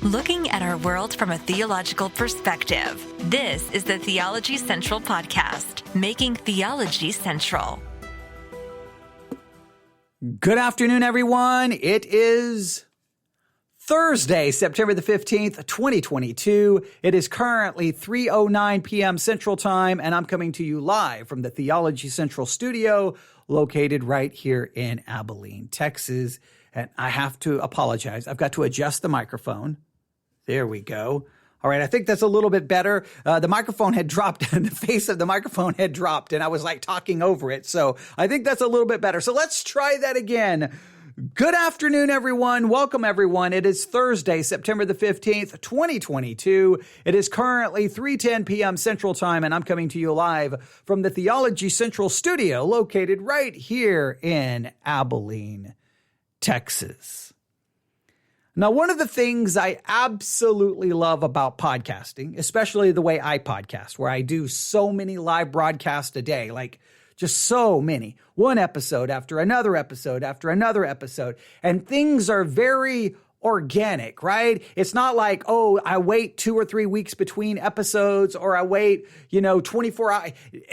Looking at our world from a theological perspective. This is the Theology Central Podcast, making theology central. Good afternoon, everyone. It is Thursday, September the 15th, 2022. It is currently 3:09 p.m. Central Time, and I'm coming to you live from the Theology Central studio located right here in Abilene, Texas. And I have to apologize. I've got to adjust the microphone. There we go. All right, I think that's a little bit better. The microphone had dropped, and the face of the microphone had dropped, and I was like talking over it. So I think that's a little bit better. So let's try that again. Good afternoon, everyone. Welcome, everyone. It is Thursday, September the 15th, 2022. It is currently 3:10 p.m. Central Time, and I'm coming to you live from the Theology Central studio located right here in Abilene, Texas. Now, one of the things I absolutely love about podcasting, especially the way I podcast, where I do so many live broadcasts a day, like just so many, one episode after another episode after another episode, and things are very organic, right? It's not like, oh, I wait 2 or 3 weeks between episodes, or I wait, 24 hours.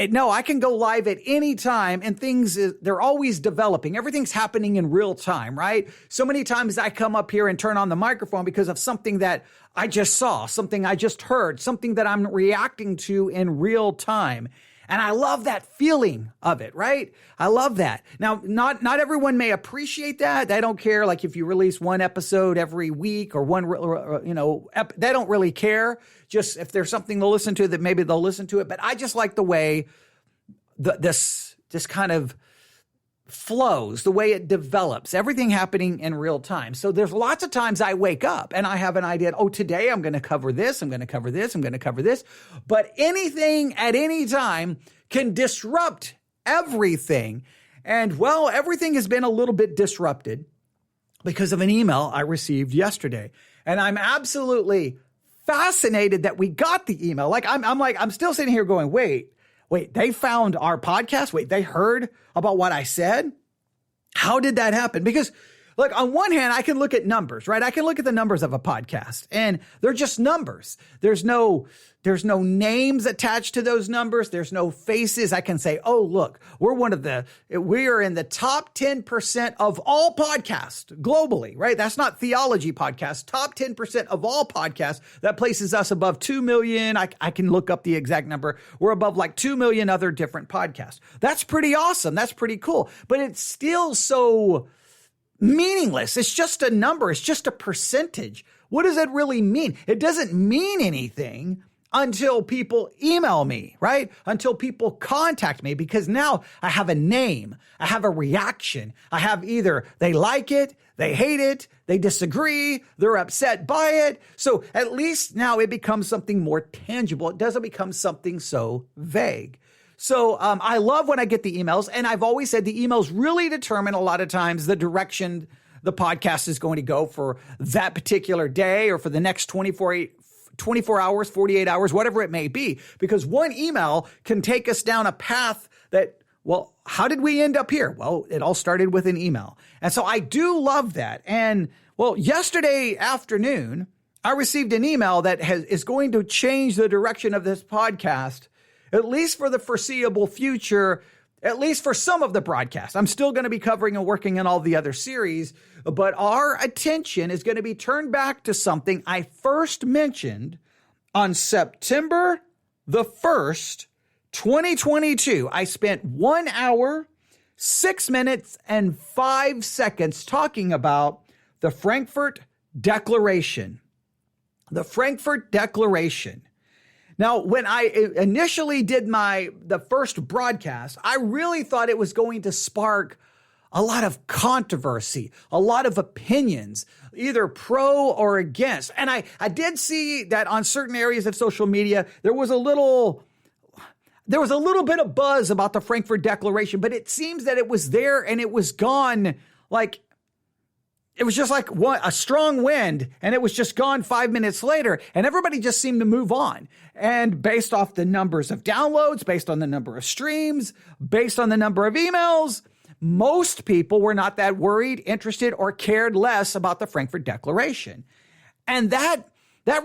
No, I can go live at any time, and they're always developing. Everything's happening in real time, right? So many times I come up here and turn on the microphone because of something that I just saw, something I just heard, something that I'm reacting to in real time. And I love that feeling of it, right? I love that. Now, not everyone may appreciate that. They don't care, like if you release one episode every week or one, they don't really care. Just if there's something to listen to, that maybe they'll listen to it. But I just like the way this kind of flows, the way it develops, everything happening in real time. So there's lots of times I wake up and I have an idea, oh, today I'm going to cover this, I'm going to cover this, I'm going to cover this. But anything at any time can disrupt everything. And well, everything has been a little bit disrupted because of an email I received yesterday. And I'm absolutely fascinated that we got the email. Like I'm still sitting here going, wait, they found our podcast? Wait, they heard about what I said? How did that happen? Because, look, on one hand, I can look at numbers, right? I can look at the numbers of a podcast, and they're just numbers. There's no names attached to those numbers. There's no faces. I can say, oh, look, we are in the top 10% of all podcasts globally, right? That's not theology podcasts. Top 10% of all podcasts. That places us above 2 million. I can look up the exact number. We're above like 2 million other different podcasts. That's pretty awesome. That's pretty cool. But it's still so meaningless. It's just a number. It's just a percentage. What does it really mean? It doesn't mean anything until people email me, right? Until people contact me, because now I have a name, I have a reaction. I have either they like it, they hate it, they disagree, they're upset by it. So at least now it becomes something more tangible. It doesn't become something so vague. So I love when I get the emails, and I've always said the emails really determine a lot of times the direction the podcast is going to go for that particular day or for the next 24 hours, 48 hours, whatever it may be, because one email can take us down a path that, well, how did we end up here? Well, it all started with an email. And so I do love that. And well, yesterday afternoon, I received an email that is going to change the direction of this podcast, at least for the foreseeable future, at least for some of the broadcasts. I'm still going to be covering and working on all the other series, but our attention is going to be turned back to something I first mentioned on September the 1st, 2022. I spent 1 hour, 6 minutes, and 5 seconds talking about the Frankfurt Declaration. The Frankfurt Declaration. Now, when I initially did the first broadcast, I really thought it was going to spark a lot of controversy, a lot of opinions, either pro or against. And I did see that on certain areas of social media, there was a little bit of buzz about the Frankfurt Declaration, but it seems that it was there and it was gone. Like, it was just like a strong wind, and it was just gone 5 minutes later, and everybody just seemed to move on. And based off the numbers of downloads, based on the number of streams, based on the number of emails, most people were not that worried, interested, or cared less about the Frankfurt Declaration. And that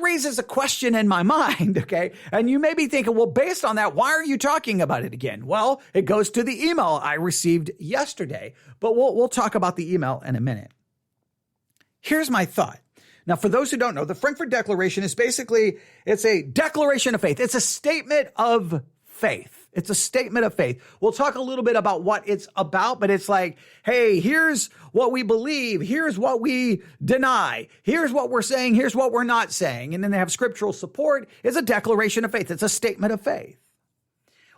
raises a question in my mind, okay? And you may be thinking, well, based on that, why are you talking about it again? Well, it goes to the email I received yesterday, but we'll talk about the email in a minute. Here's my thought. Now, for those who don't know, the Frankfurt Declaration is basically, it's a declaration of faith. It's a statement of faith. It's a statement of faith. We'll talk a little bit about what it's about, but it's like, hey, here's what we believe. Here's what we deny. Here's what we're saying. Here's what we're not saying. And then they have scriptural support. It's a declaration of faith. It's a statement of faith,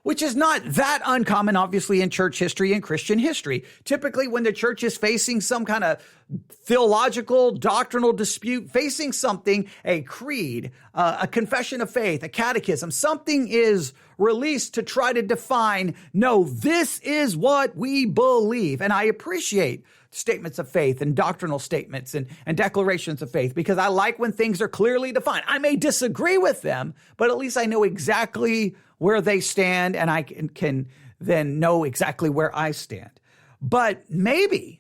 which is not that uncommon, obviously, in church history and Christian history. Typically, when the church is facing some kind of theological, doctrinal dispute, facing something, a creed, a confession of faith, a catechism, something is released to try to define, no, this is what we believe. And I appreciate statements of faith and doctrinal statements and declarations of faith, because I like when things are clearly defined. I may disagree with them, but at least I know exactly where they stand, and I can then know exactly where I stand. But maybe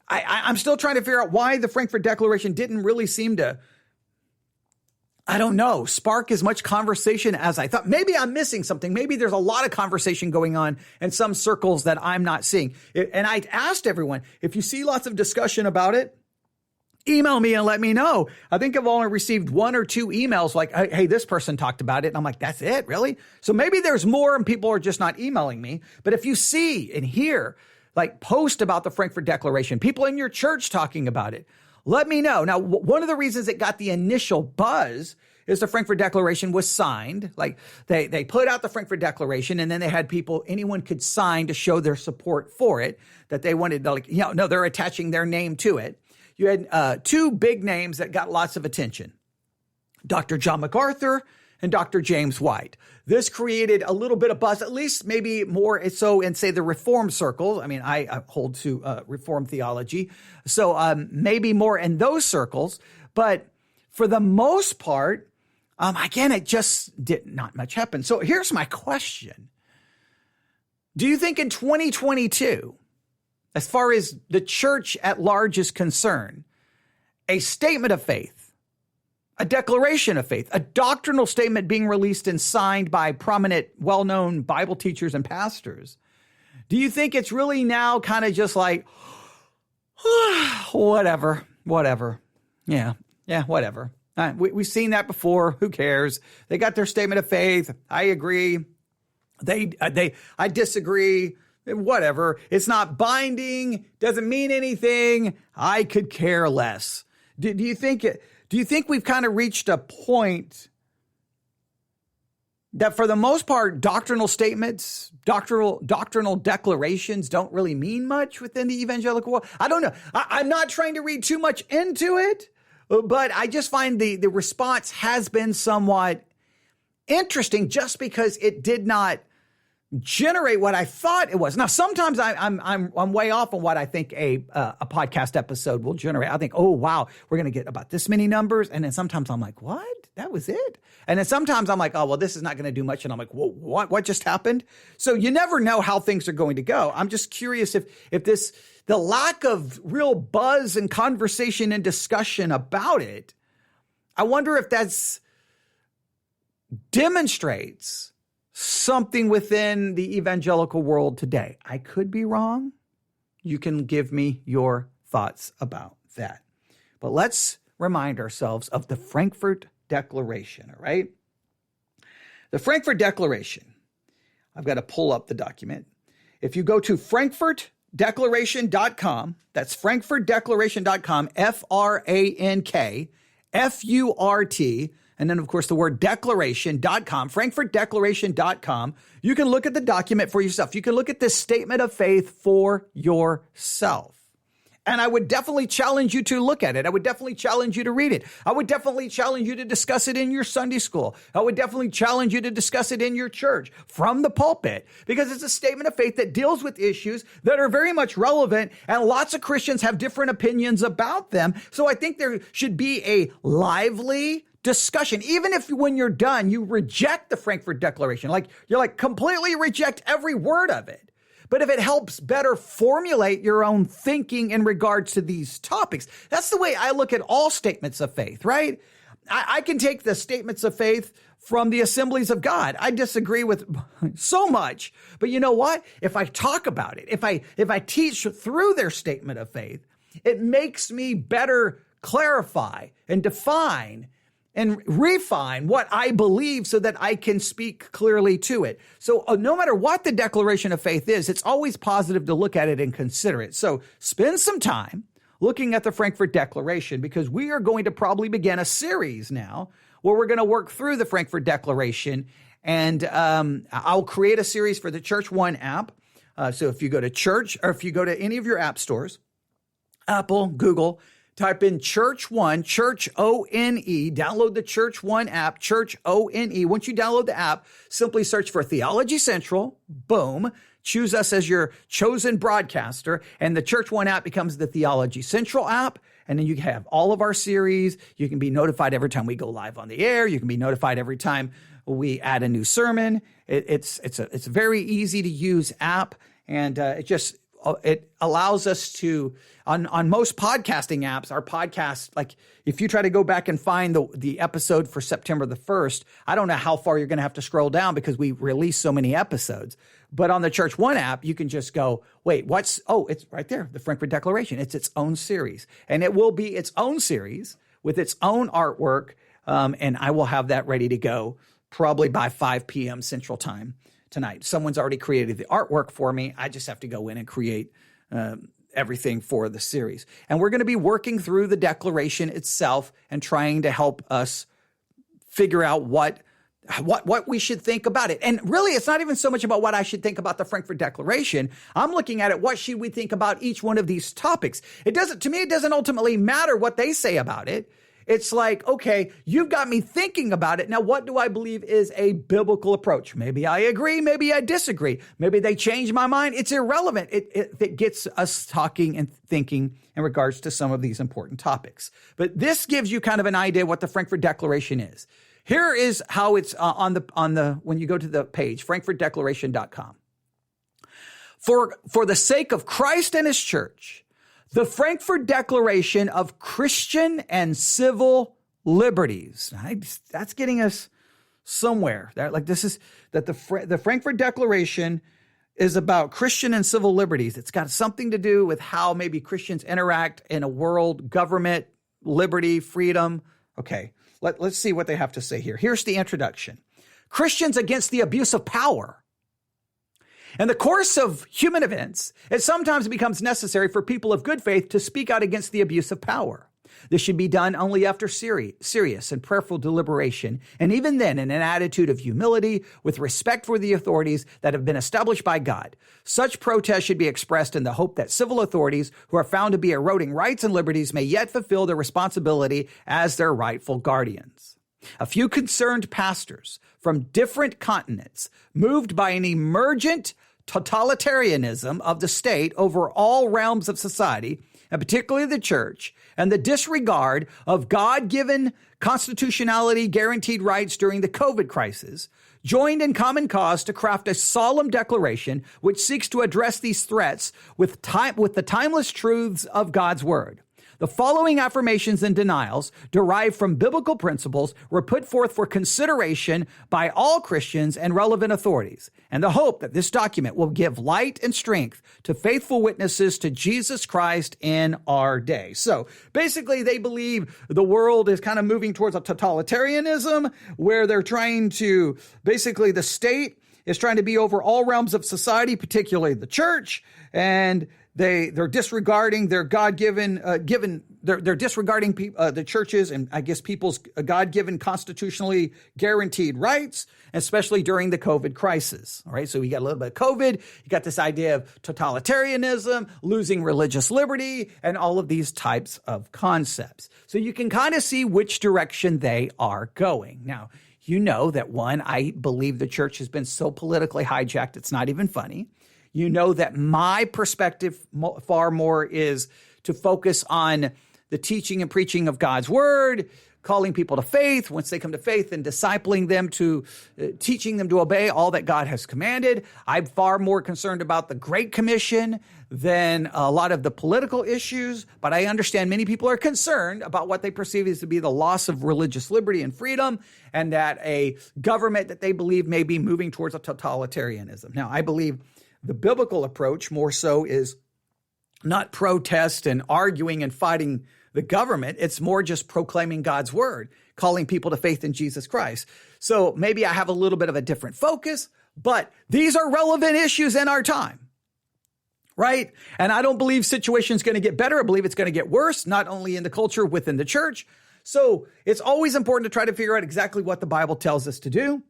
I'm still trying to figure out why the Frankfurt Declaration didn't really seem to, I don't know, spark as much conversation as I thought. Maybe I'm missing something. Maybe there's a lot of conversation going on in some circles that I'm not seeing. And I asked everyone, if you see lots of discussion about it, email me and let me know. I think I've only received 1 or 2 emails like, hey, this person talked about it. And I'm like, that's it, really? So maybe there's more and people are just not emailing me. But if you see and hear, like, post about the Frankfurt Declaration, people in your church talking about it, let me know. Now, one of the reasons it got the initial buzz is the Frankfurt Declaration was signed. Like, they put out the Frankfurt Declaration, and then they had people, anyone could sign to show their support for it, that they wanted to, like, no, they're attaching their name to it. You had 2 big names that got lots of attention: Dr. John MacArthur and Dr. James White. This created a little bit of buzz, at least maybe more so in, say, the Reform circles. I mean, I hold to Reform theology, so maybe more in those circles. But for the most part, again, it just did not much happen. So here's my question. Do you think in 2022, as far as the church at large is concerned, a statement of faith, a declaration of faith, a doctrinal statement being released and signed by prominent, well-known Bible teachers and pastors, do you think it's really now kind of just like, whatever? Yeah, whatever. We've seen that before. Who cares? They got their statement of faith. I agree. I disagree. Whatever. It's not binding. Doesn't mean anything. I could care less. Do you think we've kind of reached a point that, for the most part, doctrinal statements, doctrinal declarations don't really mean much within the evangelical world? I don't know. I'm not trying to read too much into it, but I just find the response has been somewhat interesting, just because it did not generate what I thought it was. Now, sometimes I'm way off on what I think a podcast episode will generate. I think, oh, wow, we're going to get about this many numbers. And then sometimes I'm like, what? That was it? And then sometimes I'm like, oh, well, this is not going to do much. And I'm like, whoa, what just happened? So you never know how things are going to go. I'm just curious if the lack of real buzz and conversation and discussion about it, I wonder if that's demonstrates something within the evangelical world today. I could be wrong. You can give me your thoughts about that. But let's remind ourselves of the Frankfurt Declaration, all right? The Frankfurt Declaration, I've got to pull up the document. If you go to frankfurtdeclaration.com, that's frankfurtdeclaration.com, FRANKFURT, and then, of course, the word declaration.com, frankfurtdeclaration.com. You can look at the document for yourself. You can look at this statement of faith for yourself. And I would definitely challenge you to look at it. I would definitely challenge you to read it. I would definitely challenge you to discuss it in your Sunday school. I would definitely challenge you to discuss it in your church from the pulpit, because it's a statement of faith that deals with issues that are very much relevant, and lots of Christians have different opinions about them. So I think there should be a lively discussion, even if when you're done, you reject the Frankfurt Declaration, like you're like completely reject every word of it. but if it helps better formulate your own thinking in regards to these topics. That's the way I look at all statements of faith, right? I can take the statements of faith from the Assemblies of God. I disagree with so much, but you know what? If I talk about it, if I teach through their statement of faith, it makes me better clarify and define and refine what I believe so that I can speak clearly to it. So no matter what the declaration of faith is, it's always positive to look at it and consider it. So spend some time looking at the Frankfurt Declaration, because we are going to probably begin a series now where we're going to work through the Frankfurt Declaration. And I'll create a series for the Church One app. So if you go to church, or if you go to any of your app stores, Apple, Google, type in Church One, Church O-N-E, download the Church One app, Church O-N-E. Once you download the app, simply search for Theology Central, boom, choose us as your chosen broadcaster, and the Church One app becomes the Theology Central app. And then you have all of our series. You can be notified every time we go live on the air. You can be notified every time we add a new sermon. It's a very easy to use app, and it allows us to, on most podcasting apps, our podcast, like if you try to go back and find the episode for September the 1st, I don't know how far you're going to have to scroll down because we release so many episodes. But on the Church One app, you can just go, wait, it's right there, the Frankfurt Declaration. It's its own series. And it will be its own series with its own artwork. And I will have that ready to go probably by 5 p.m. Central Time tonight. Someone's already created the artwork for me. I just have to go in and create everything for the series. And we're going to be working through the declaration itself and trying to help us figure out what we should think about it. And really, it's not even so much about what I should think about the Frankfurt Declaration. I'm looking at it, what should we think about each one of these topics? It doesn't ultimately matter what they say about it. It's like, okay, you've got me thinking about it. Now, what do I believe is a biblical approach? Maybe I agree. Maybe I disagree. Maybe they change my mind. It's irrelevant. It gets us talking and thinking in regards to some of these important topics. But this gives you kind of an idea what the Frankfurt Declaration is. Here is how it's on the when you go to the page, frankfurtdeclaration.com. For the sake of Christ and his church, the Frankfurt Declaration of Christian and Civil Liberties. That's getting us somewhere. The Frankfurt Declaration is about Christian and civil liberties. It's got something to do with how maybe Christians interact in a world, government, liberty, freedom. Okay, let's see what they have to say here. Here's the introduction. Christians against the abuse of power. In the course of human events, it sometimes becomes necessary for people of good faith to speak out against the abuse of power. This should be done only after serious and prayerful deliberation, and even then in an attitude of humility with respect for the authorities that have been established by God. Such protest should be expressed in the hope that civil authorities who are found to be eroding rights and liberties may yet fulfill their responsibility as their rightful guardians. A few concerned pastors from different continents, moved by an emergent totalitarianism of the state over all realms of society, and particularly the church, and the disregard of God-given constitutionality guaranteed rights during the COVID crisis, joined in common cause to craft a solemn declaration which seeks to address these threats with the timeless truths of God's word. The following affirmations and denials, derived from biblical principles, were put forth for consideration by all Christians and relevant authorities, and the hope that this document will give light and strength to faithful witnesses to Jesus Christ in our day. So basically, they believe the world is kind of moving towards a totalitarianism where they're trying to, basically the state is trying to be over all realms of society, particularly the church, and they're disregarding their God-given, they're disregarding the churches and I guess people's God-given constitutionally guaranteed rights, especially during the COVID crisis. All right, so we got a little bit of COVID. You got this idea of totalitarianism, losing religious liberty, and all of these types of concepts. So you can kind of see which direction they are going. Now, you know that I believe the church has been so politically hijacked, it's not even funny. You know that my perspective far more is to focus on the teaching and preaching of God's word, calling people to faith. Once they come to faith, and discipling them to teaching them to obey all that God has commanded. I'm far more concerned about the Great Commission than a lot of the political issues, but I understand many people are concerned about what they perceive as to be the loss of religious liberty and freedom, and that a government that they believe may be moving towards a totalitarianism. Now, I believe the biblical approach more so is not protest and arguing and fighting the government. It's more just proclaiming God's word, calling people to faith in Jesus Christ. So maybe I have a little bit of a different focus, but these are relevant issues in our time, right? And I don't believe situation's going to get better. I believe it's going to get worse, not only in the culture, within the church. So it's always important to try to figure out exactly what the Bible tells us to do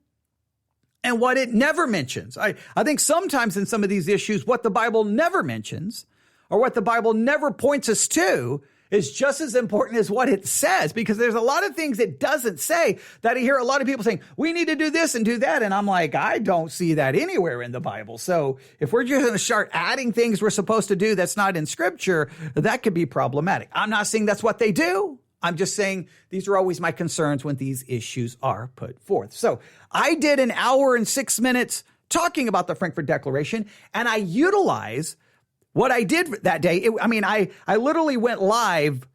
and what it never mentions. I think sometimes in some of these issues, what the Bible never mentions or what the Bible never points us to is just as important as what it says, because there's a lot of things it doesn't say that I hear a lot of people saying, we need to do this and do that. And I'm like, I don't see that anywhere in the Bible. So if we're just going to start adding things we're supposed to do that's not in scripture, that could be problematic. I'm not saying that's what they do. I'm just saying these are always my concerns when these issues are put forth. So I did an hour and 6 minutes talking about the Frankfurt Declaration, and I utilize what I did that day. I literally went live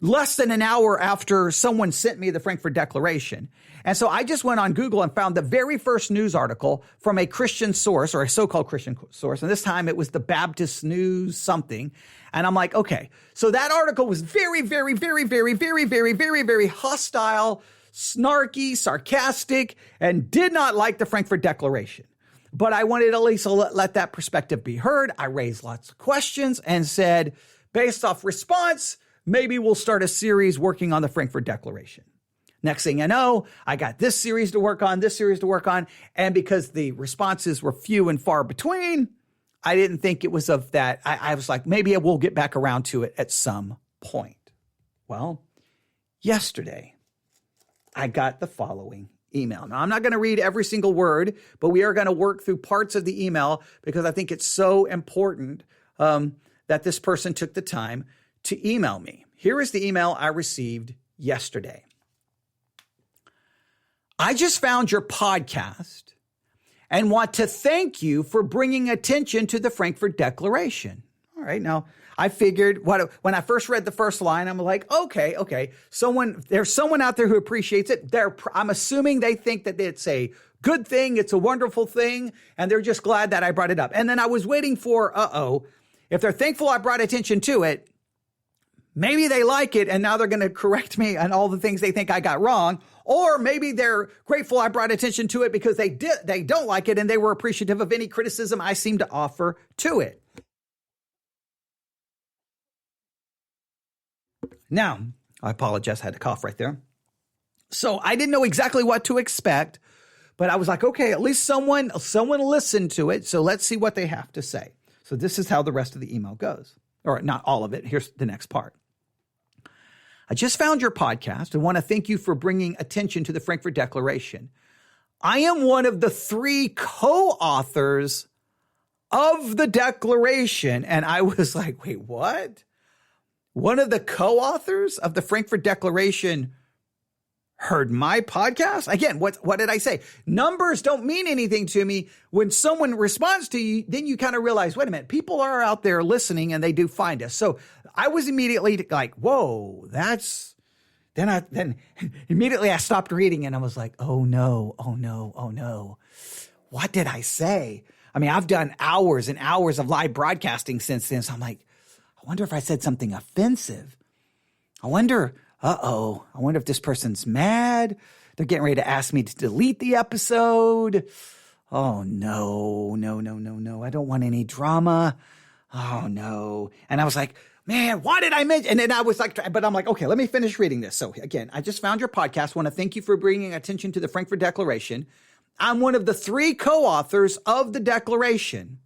less than an hour after someone sent me the Frankfurt Declaration. And so I just went on Google and found the very first news article from a Christian source, or a so-called Christian source. And this time it was the Baptist News something. And I'm like, okay, so that article was very, very, very, very, very, very, very, very hostile, snarky, sarcastic, and did not like the Frankfurt Declaration. But I wanted at least to let that perspective be heard. I raised lots of questions and said, based off response, maybe we'll start a series working on the Frankfurt Declaration. Next thing I know, I got this series to work on, and because the responses were few and far between, I didn't think it was of that. I was like, maybe I will get back around to it at some point. Well, yesterday, I got the following email. Now, I'm not going to read every single word, but we are going to work through parts of the email because I think it's so important that this person took the time to email me. Here is the email I received yesterday. I just found your podcast and want to thank you for bringing attention to the Frankfurt Declaration. All right. Now, I figured when I first read the first line, I'm like, okay. There's someone out there who appreciates it. I'm assuming they think that it's a good thing. It's a wonderful thing. And they're just glad that I brought it up. And then I was waiting for, if they're thankful I brought attention to it, maybe they like it. And now they're going to correct me on all the things they think I got wrong. Or maybe they're grateful I brought attention to it because they don't like it and they were appreciative of any criticism I seem to offer to it. Now, I apologize. I had a cough right there. So I didn't know exactly what to expect, but I was like, okay, at least someone listened to it. So let's see what they have to say. So this is how the rest of the email goes, or not all of it. Here's the next part. I just found your podcast and want to thank you for bringing attention to the Frankfurt Declaration. I am one of the 3 co-authors of the Declaration. And I was like, wait, what? One of the co-authors of the Frankfurt Declaration heard my podcast? Again, what did I say? Numbers don't mean anything to me. When someone responds to you, then you kind of realize, wait a minute, people are out there listening and they do find us. So I was immediately like, whoa, then immediately I stopped reading and I was like, oh no. What did I say? I mean, I've done hours and hours of live broadcasting since then. So I'm like, I wonder if I said something offensive. I wonder if this person's mad. They're getting ready to ask me to delete the episode. Oh, no. I don't want any drama. Oh, no. And I was like, man, why did I mention? And then I was like, but I'm like, okay, let me finish reading this. So again, I just found your podcast. Want to thank you for bringing attention to the Frankfurt Declaration. I'm one of the 3 co-authors of the Declaration.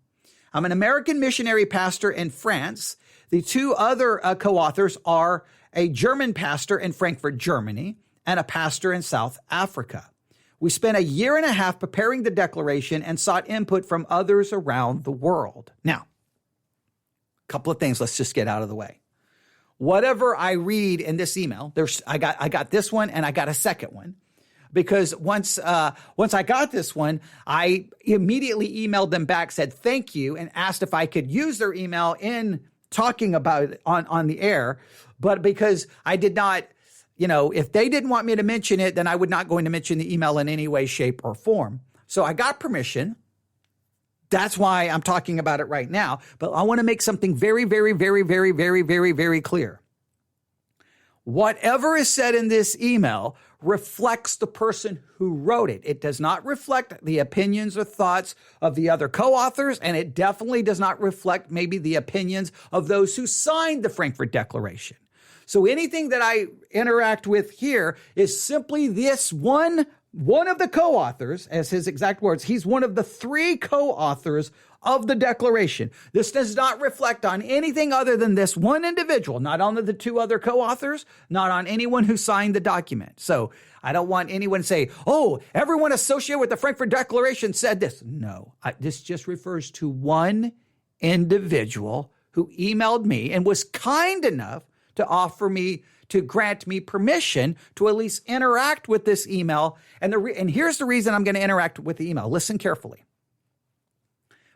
I'm an American missionary pastor in France. The 2 other co-authors are a German pastor in Frankfurt, Germany, and a pastor in South Africa. We spent a year and a half preparing the Declaration and sought input from others around the world. Now, a couple of things let's just get out of the way. whatever I read in this email, I got this one and I got a second one. Because once I got this one, I immediately emailed them back, said thank you, and asked if I could use their email in talking about it on the air. But because I did not, if they didn't want me to mention it, then I would not going to mention the email in any way, shape, or form. So I got permission. That's why I'm talking about it right now. But I want to make something very, very, very, very, very, very, very clear. Whatever is said in this email reflects the person who wrote it. It does not reflect the opinions or thoughts of the other co-authors, and it definitely does not reflect maybe the opinions of those who signed the Frankfurt Declaration. So anything that I interact with here is simply this one of the co-authors, as his exact words. He's one of the 3 co-authors of the Declaration. This does not reflect on anything other than this one individual, not on the 2 other co-authors, not on anyone who signed the document. So I don't want anyone to say, oh, everyone associated with the Frankfurt Declaration said this. No, this just refers to one individual who emailed me and was kind enough to grant me permission to at least interact with this email. And here's the reason I'm going to interact with the email. Listen carefully.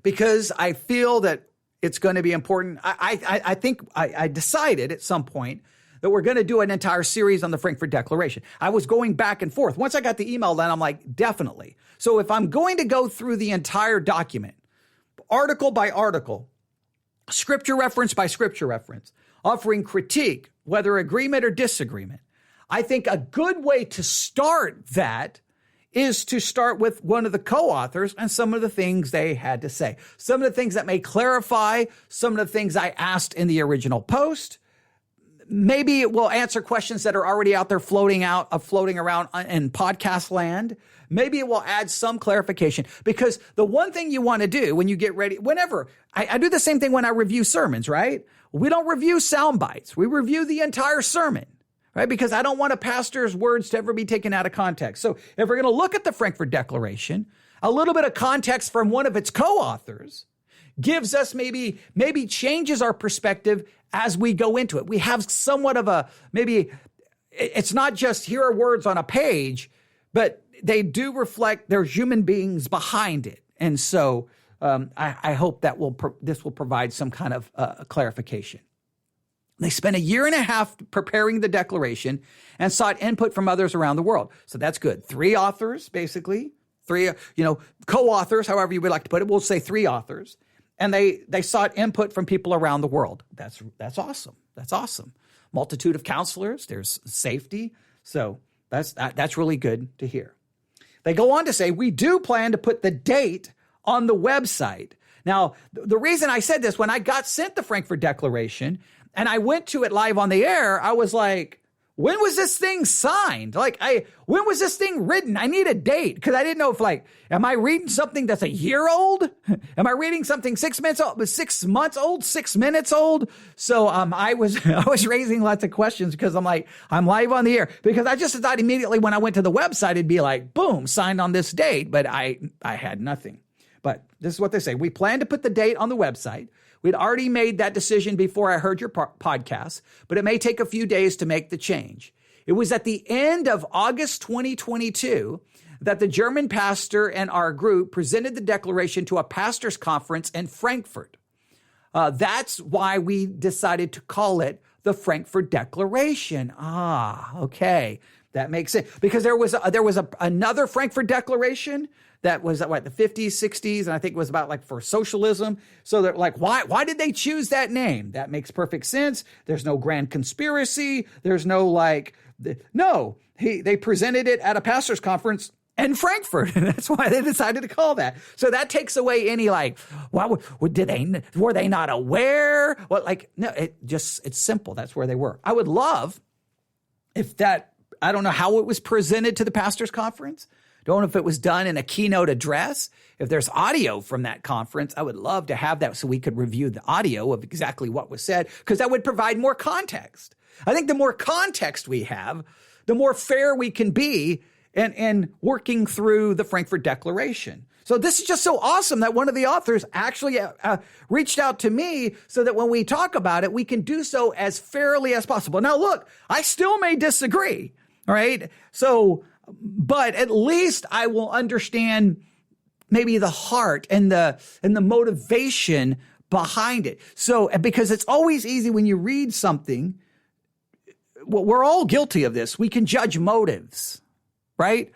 Because I feel that it's going to be important. I think I decided at some point that we're going to do an entire series on the Frankfurt Declaration. I was going back and forth. Once I got the email, then I'm like, definitely. So if I'm going to go through the entire document, article by article, scripture reference by scripture reference, offering critique, whether agreement or disagreement, I think a good way to start that is to start with one of the co-authors and some of the things they had to say. Some of the things that may clarify some of the things I asked in the original post. Maybe it will answer questions that are already out there floating around in podcast land. Maybe it will add some clarification, because the one thing you want to do when you get ready, whenever I do the same thing when I review sermons, right? We don't review sound bites. We review the entire sermon. Right? Because I don't want a pastor's words to ever be taken out of context. So if we're going to look at the Frankfurt Declaration, a little bit of context from one of its co-authors gives us maybe changes our perspective as we go into it. We have somewhat of maybe it's not just here are words on a page, but they do reflect there's human beings behind it. And so I hope that this will provide some kind of clarification. They spent 1.5 years preparing the declaration and sought input from others around the world. So that's good. 3 authors, basically. 3, co-authors, however you would like to put it. We'll say 3 authors. And they sought input from people around the world. That's awesome. That's awesome. Multitude of counselors. There's safety. So that's really good to hear. They go on to say, we do plan to put the date on the website. Now, the reason I said this, when I got sent the Frankfurt Declaration, and I went to it live on the air, I was like, when was this thing signed? When was this thing written? I need a date, because I didn't know if am I reading something that's a year old? Am I reading something 6 months old, 6 months old, 6 minutes old? So I was raising lots of questions, because I'm like, I'm live on the air, because I just thought immediately when I went to the website, it'd be like, boom, signed on this date, but I had nothing. But this is what they say. We plan to put the date on the website. We'd already made that decision before I heard your podcast, but it may take a few days to make the change. It was at the end of August 2022 that the German pastor and our group presented the declaration to a pastor's conference in Frankfurt. That's why we decided to call it the Frankfurt Declaration. Okay. That makes sense, because there was another Frankfurt Declaration that was the 50s, 60s, and I think it was about for socialism. So they're like, why did they choose that name? That makes perfect sense. There's no grand conspiracy. There's no they presented it at a pastor's conference in Frankfurt, and that's why they decided to call that. So that takes away any were they not aware? No, it's simple. That's where they were. I would love if that. I don't know how it was presented to the pastor's conference. Don't know if it was done in a keynote address. If there's audio from that conference, I would love to have that so we could review the audio of exactly what was said, because that would provide more context. I think the more context we have, the more fair we can be and working through the Frankfurt Declaration. So this is just so awesome that one of the authors actually reached out to me so that when we talk about it, we can do so as fairly as possible. Now, look, I still may disagree, all right? So, but at least I will understand maybe the heart and the motivation behind it. So, because it's always easy when you read something, well, we're all guilty of this. We can judge motives, right?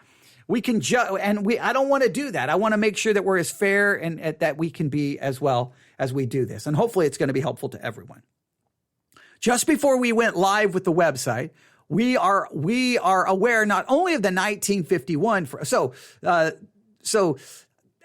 We can judge, and I don't want to do that. I want to make sure that we're as fair and that we can be as well as we do this. And hopefully it's going to be helpful to everyone. Just before we went live with the website, we are aware not only of the 1951.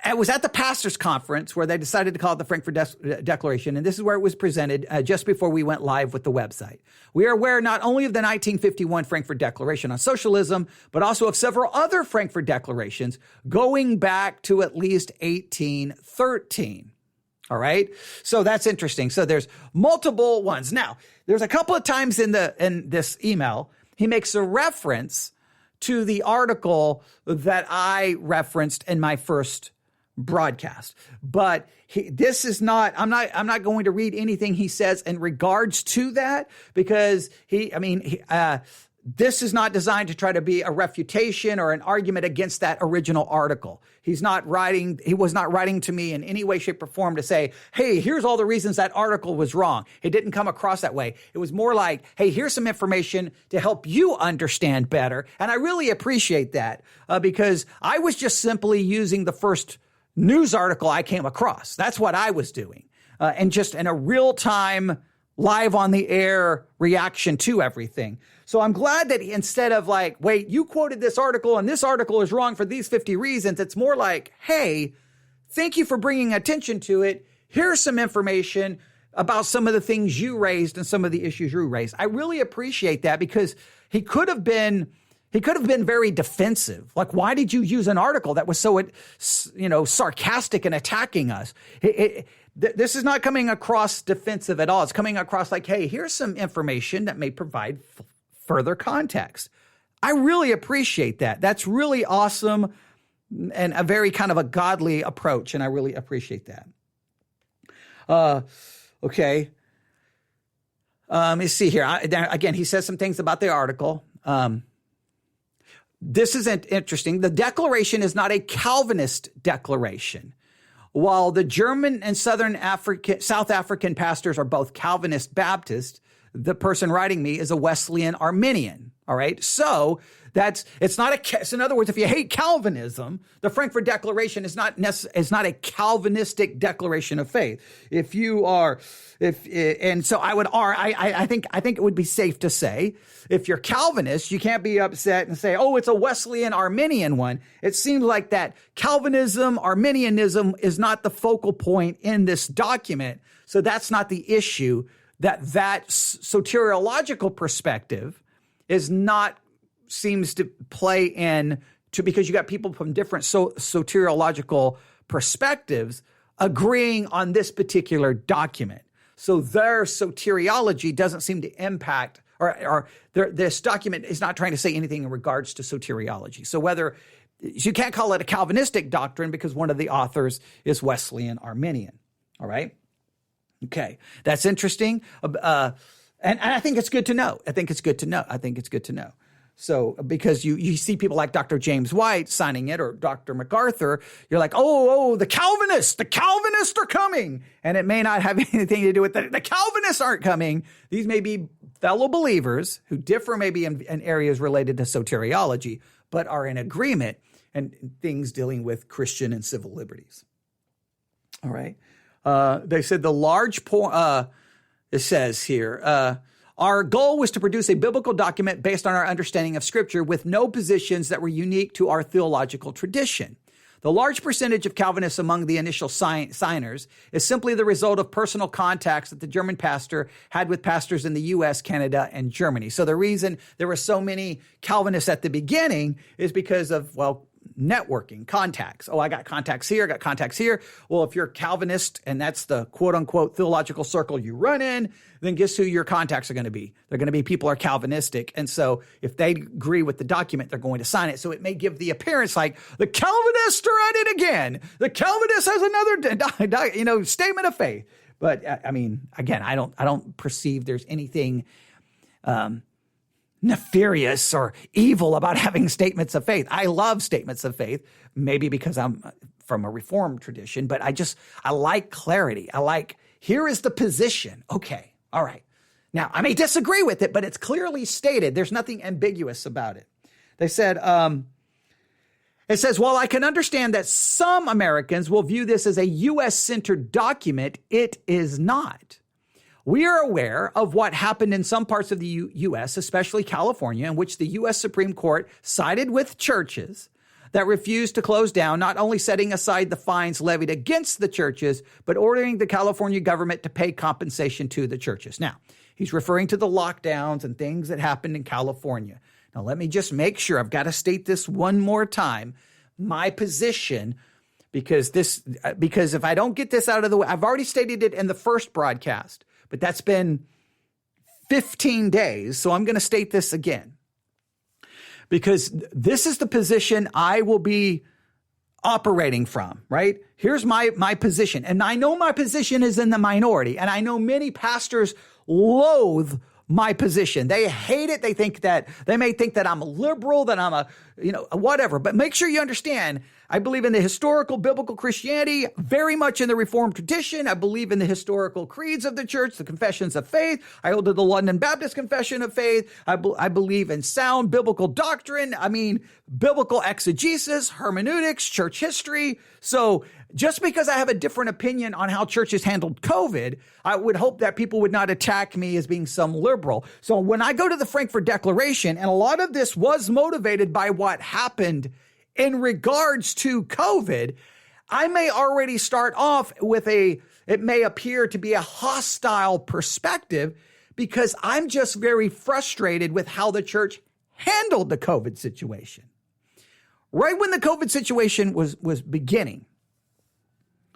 I was at the pastors' conference where they decided to call it the Frankfurt Declaration, and this is where it was presented just before we went live with the website. We are aware not only of the 1951 Frankfurt Declaration on socialism, but also of several other Frankfurt Declarations going back to at least 1813. All right, so that's interesting. So there's multiple ones. Now, there's a couple of times in this email he makes a reference to the article that I referenced in my first broadcast, but this is not, I'm not going to read anything he says in regards to that, because this is not designed to try to be a refutation or an argument against that original article. He was not writing to me in any way, shape, or form to say, hey, here's all the reasons that article was wrong. It didn't come across that way. It was more like, hey, here's some information to help you understand better. And I really appreciate that because I was just simply using the first news article I came across. That's what I was doing. And just in a real-time, live on the air reaction to everything. So I'm glad that instead of like, wait, you quoted this article and this article is wrong for these 50 reasons, it's more like, hey, thank you for bringing attention to it. Here's some information about some of the things you raised and some of the issues you raised. I really appreciate that because he could have been very defensive. Like, why did you use an article that was so, sarcastic and attacking us? This is not coming across defensive at all. It's coming across like, hey, here's some information that may provide further context. I really appreciate that. That's really awesome and a very kind of a godly approach, and I really appreciate that. Okay. Let me see here. Again, he says some things about the article. This is interesting. The declaration is not a Calvinist declaration. While the German and South African pastors are both Calvinist Baptist, the person writing me is a Wesleyan Arminian. All right. So it's not so in other words, if you hate Calvinism, the Frankfurt Declaration is not a Calvinistic declaration of faith. I think it would be safe to say, if you're Calvinist, you can't be upset and say, oh, it's a Wesleyan Arminian one. It seems like that Calvinism, Arminianism is not the focal point in this document. So that's not the issue. That soteriological perspective seems to play in to, because you got people from different soteriological perspectives agreeing on this particular document. So their soteriology doesn't seem to impact, or this document is not trying to say anything in regards to soteriology. So you can't call it a Calvinistic doctrine because one of the authors is Wesleyan Arminian. All right. Okay. That's interesting. And I think it's good to know. I think it's good to know. So because you see people like Dr. James White signing it, or Dr. MacArthur, you're like, oh, the Calvinists are coming. And it may not have anything to do with that. The Calvinists aren't coming. These may be fellow believers who differ maybe in areas related to soteriology, but are in agreement and things dealing with Christian and civil liberties. All right. They said the large point, it says here, our goal was to produce a biblical document based on our understanding of Scripture with no positions that were unique to our theological tradition. The large percentage of Calvinists among the initial signers is simply the result of personal contacts that the German pastor had with pastors in the U.S., Canada, and Germany. So the reason there were so many Calvinists at the beginning is because of, networking, contacts. Oh, I got contacts here, I got contacts here. Well, if you're Calvinist and that's the quote unquote theological circle you run in, then guess who your contacts are going to be? They're going to be people who are Calvinistic. And so if they agree with the document, they're going to sign it. So it may give the appearance like the Calvinists are at it again. The Calvinist has another, statement of faith. But I mean, again, I don't perceive there's anything nefarious or evil about having statements of faith. I love statements of faith, maybe because I'm from a Reformed tradition, but I like clarity. I like, here is the position. Okay, all right. Now, I may disagree with it, but it's clearly stated. There's nothing ambiguous about it. They said, it says, while I can understand that some Americans will view this as a U.S.-centered document, it is not. We are aware of what happened in some parts of the U.S., especially California, in which the U.S. Supreme Court sided with churches that refused to close down, not only setting aside the fines levied against the churches, but ordering the California government to pay compensation to the churches. Now, he's referring to the lockdowns and things that happened in California. Now, let me just make sure, I've got to state this one more time, my position, because if I don't get this out of the way, I've already stated it in the first broadcast, but that's been 15 days, so I'm going to state this again. Because this is the position I will be operating from, right? Here's my position. And I know my position is in the minority. And I know many pastors loathe my position. They hate it. They may think that I'm a liberal, that I'm a whatever. But make sure you understand, I believe in the historical biblical Christianity, very much in the Reformed tradition. I believe in the historical creeds of the church, the confessions of faith. I hold to the London Baptist Confession of Faith. I believe in sound biblical doctrine. I mean, biblical exegesis, hermeneutics, church history. So just because I have a different opinion on how churches handled COVID, I would hope that people would not attack me as being some liberal. So when I go to the Frankfurt Declaration, and a lot of this was motivated by what happened in regards to COVID, I may already start off with it may appear to be a hostile perspective because I'm just very frustrated with how the church handled the COVID situation. Right when the COVID situation was beginning,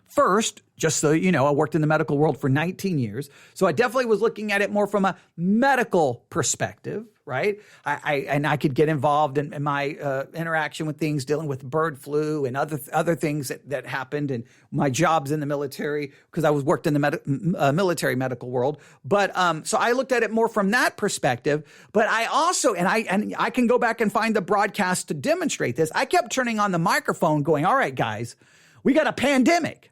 first, just so you know, I worked in the medical world for 19 years. So I definitely was looking at it more from a medical perspective, right? I could get involved in my interaction with things dealing with bird flu and other things that happened, and my jobs in the military because I worked in the military medical world. But so I looked at it more from that perspective. But I also, and I can go back and find the broadcast to demonstrate this. I kept turning on the microphone going, all right, guys, we got a pandemic.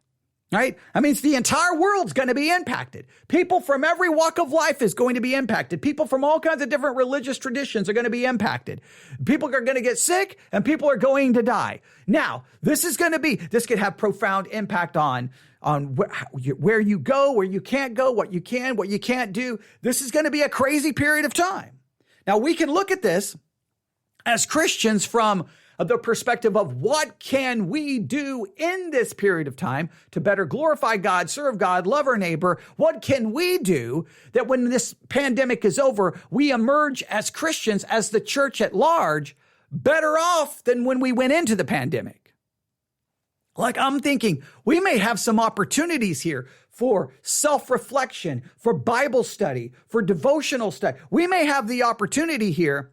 Right? I mean, the entire world's going to be impacted. People from every walk of life is going to be impacted. People from all kinds of different religious traditions are going to be impacted. People are going to get sick and people are going to die. Now, this could have profound impact on where you go, where you can't go, what you can't do. This is going to be a crazy period of time. Now, we can look at this as Christians from the perspective of what can we do in this period of time to better glorify God, serve God, love our neighbor? What can we do that when this pandemic is over, we emerge as Christians, as the church at large, better off than when we went into the pandemic? Like, I'm thinking we may have some opportunities here for self-reflection, for Bible study, for devotional study. We may have the opportunity here,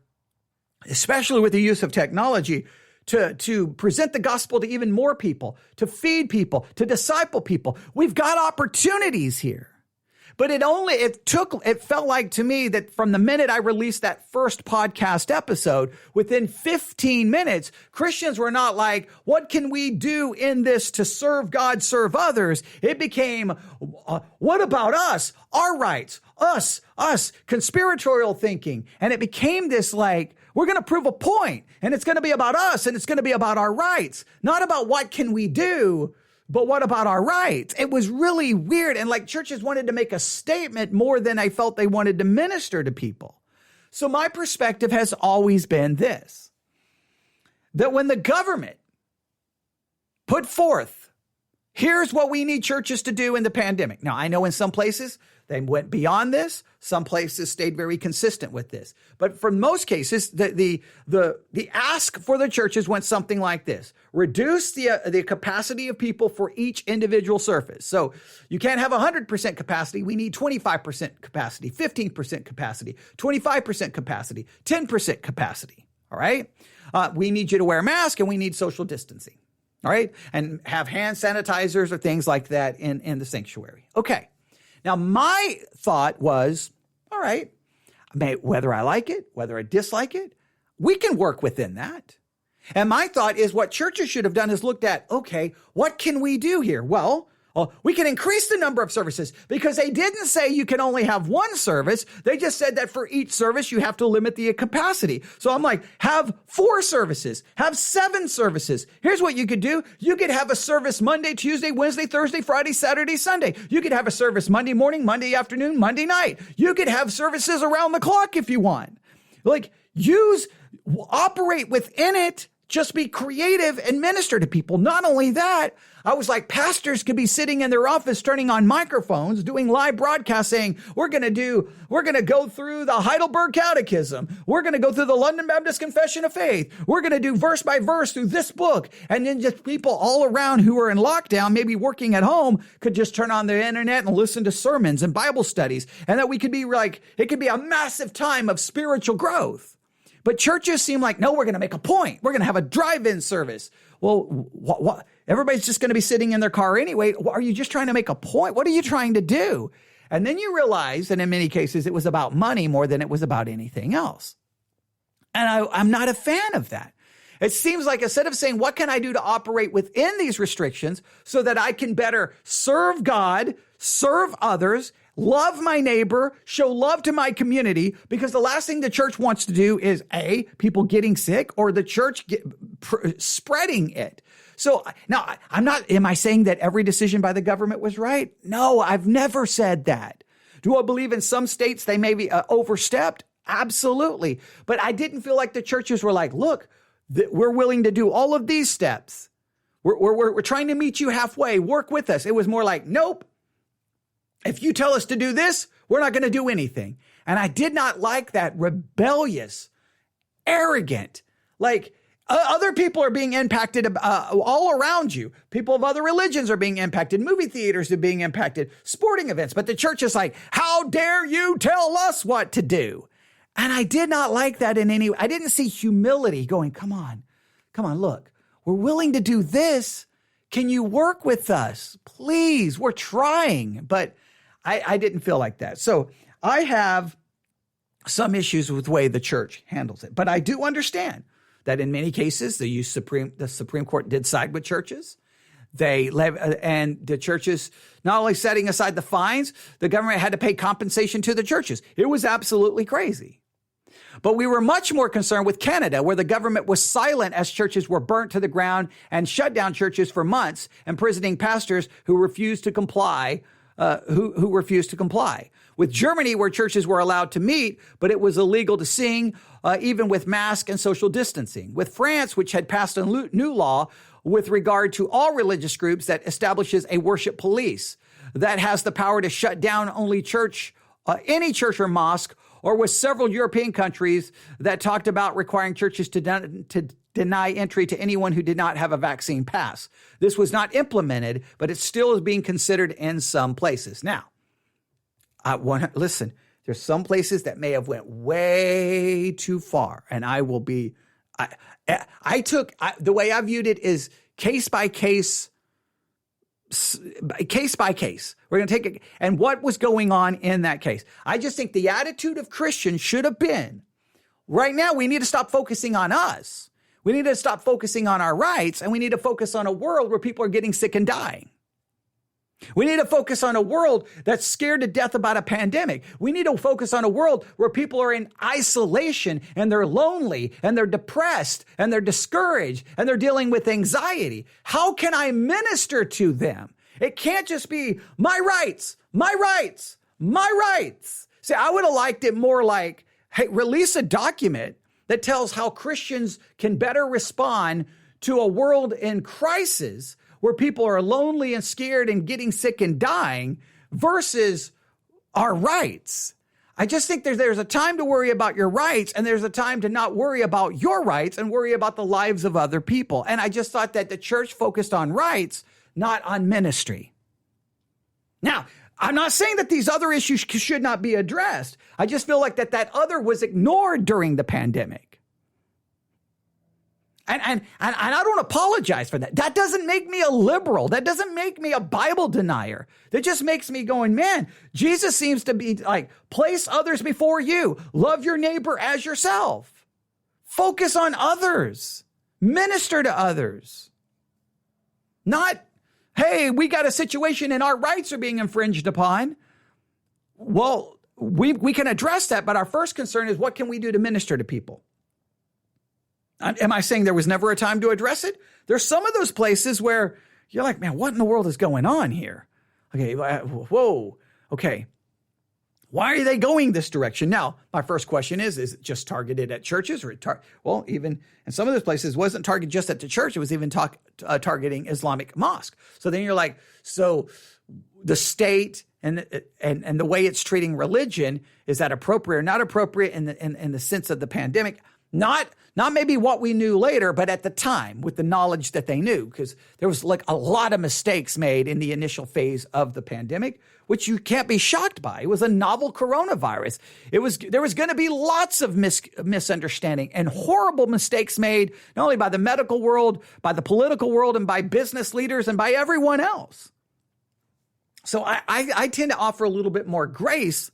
especially with the use of technology, to present the gospel to even more people, to feed people, to disciple people. We've got opportunities here. But it felt like to me that from the minute I released that first podcast episode, within 15 minutes, Christians were not like, what can we do in this to serve God, serve others? It became, what about us? Our rights, us, conspiratorial thinking. And it became this like, we're going to prove a point, and it's going to be about us, and it's going to be about our rights, not about what can we do, but what about our rights? It was really weird. And like churches wanted to make a statement more than I felt they wanted to minister to people. So my perspective has always been this, that when the government put forth, here's what we need churches to do in the pandemic. Now, I know in some places They went beyond this. Some places stayed very consistent with this. But for most cases, the ask for the churches went something like this. Reduce the capacity of people for each individual service. So you can't have 100% capacity. We need 25% capacity, 15% capacity, 25% capacity, 10% capacity. All right? We need you to wear a mask and we need social distancing. All right? And have hand sanitizers or things like that in the sanctuary. Okay. Now, my thought was, all right, whether I like it, whether I dislike it, we can work within that. And my thought is what churches should have done is looked at, okay, what can we do here? Well, we can increase the number of services because they didn't say you can only have one service. They just said that for each service, you have to limit the capacity. So I'm like, have 4 services, have 7 services. Here's what you could do. You could have a service Monday, Tuesday, Wednesday, Thursday, Friday, Saturday, Sunday. You could have a service Monday morning, Monday afternoon, Monday night. You could have services around the clock if you want. Like operate within it. Just be creative and minister to people. Not only that, I was like, pastors could be sitting in their office, turning on microphones, doing live broadcasts saying, we're going to go through the Heidelberg Catechism. We're going to go through the London Baptist Confession of Faith. We're going to do verse by verse through this book. And then just people all around who are in lockdown, maybe working at home, could just turn on the internet and listen to sermons and Bible studies. And that we could be like, it could be a massive time of spiritual growth. But churches seem like, no, we're going to make a point. We're going to have a drive-in service. Well, what? Everybody's just going to be sitting in their car anyway. Are you just trying to make a point? What are you trying to do? And then you realize that in many cases, it was about money more than it was about anything else. And I'm not a fan of that. It seems like instead of saying, what can I do to operate within these restrictions so that I can better serve God, serve others, love my neighbor, show love to my community, because the last thing the church wants to do is people getting sick or the church spreading it. So now am I saying that every decision by the government was right? No, I've never said that. Do I believe in some states they maybe overstepped? Absolutely. But I didn't feel like the churches were like, look, we're willing to do all of these steps. We're trying to meet you halfway. Work with us. It was more like, nope. If you tell us to do this, we're not going to do anything. And I did not like that rebellious, arrogant, like other people are being impacted all around you. People of other religions are being impacted. Movie theaters are being impacted. Sporting events. But the church is like, how dare you tell us what to do? And I did not like that in any way. I didn't see humility going, come on, look, we're willing to do this. Can you work with us? Please, we're trying. But I didn't feel like that. So I have some issues with the way the church handles it. But I do understand that in many cases, the Supreme Court did side with churches. And the churches, not only setting aside the fines, the government had to pay compensation to the churches. It was absolutely crazy. But we were much more concerned with Canada, where the government was silent as churches were burnt to the ground and shut down churches for months, imprisoning pastors who refused to comply. Who refused to comply. With Germany, where churches were allowed to meet, but it was illegal to sing, even with mask and social distancing. With France, which had passed a new law with regard to all religious groups that establishes a worship police that has the power to shut down only any church or mosque, or with several European countries that talked about requiring churches to deny entry to anyone who did not have a vaccine pass. This was not implemented, but it still is being considered in some places. Now, listen, there's some places that may have went way too far, and the way I viewed it is case by case. We're going to take it. And what was going on in that case? I just think the attitude of Christians should have been, right now, we need to stop focusing on us. We need to stop focusing on our rights, and we need to focus on a world where people are getting sick and dying. We need to focus on a world that's scared to death about a pandemic. We need to focus on a world where people are in isolation and they're lonely and they're depressed and they're discouraged and they're dealing with anxiety. How can I minister to them? It can't just be my rights, my rights, my rights. See, I would have liked it more like, hey, release a document that tells how Christians can better respond to a world in crisis where people are lonely and scared and getting sick and dying versus our rights. I just think there's a time to worry about your rights, and there's a time to not worry about your rights and worry about the lives of other people. And I just thought that the church focused on rights, not on ministry. Now, I'm not saying that these other issues should not be addressed. I just feel like that other was ignored during the pandemic. And I don't apologize for that. That doesn't make me a liberal. That doesn't make me a Bible denier. That just makes me going, man, Jesus seems to be like, place others before you. Love your neighbor as yourself. Focus on others. Minister to others. Not, hey, we got a situation and our rights are being infringed upon. Well, we can address that, but our first concern is what can we do to minister to people? Am I saying there was never a time to address it? There's some of those places where you're like, man, what in the world is going on here? Okay, whoa, okay. Why are they going this direction? Now, my first question is it just targeted at churches? Well, even in some of those places, it wasn't targeted just at the church. It was even targeting Islamic mosque. So then you're like, so the state and the way it's treating religion, is that appropriate or not appropriate in the sense of the pandemic? Not maybe what we knew later, but at the time with the knowledge that they knew, because there was like a lot of mistakes made in the initial phase of the pandemic, which you can't be shocked by. It was a novel coronavirus. There was going to be lots of misunderstanding and horrible mistakes made, not only by the medical world, by the political world, and by business leaders and by everyone else. So I tend to offer a little bit more grace.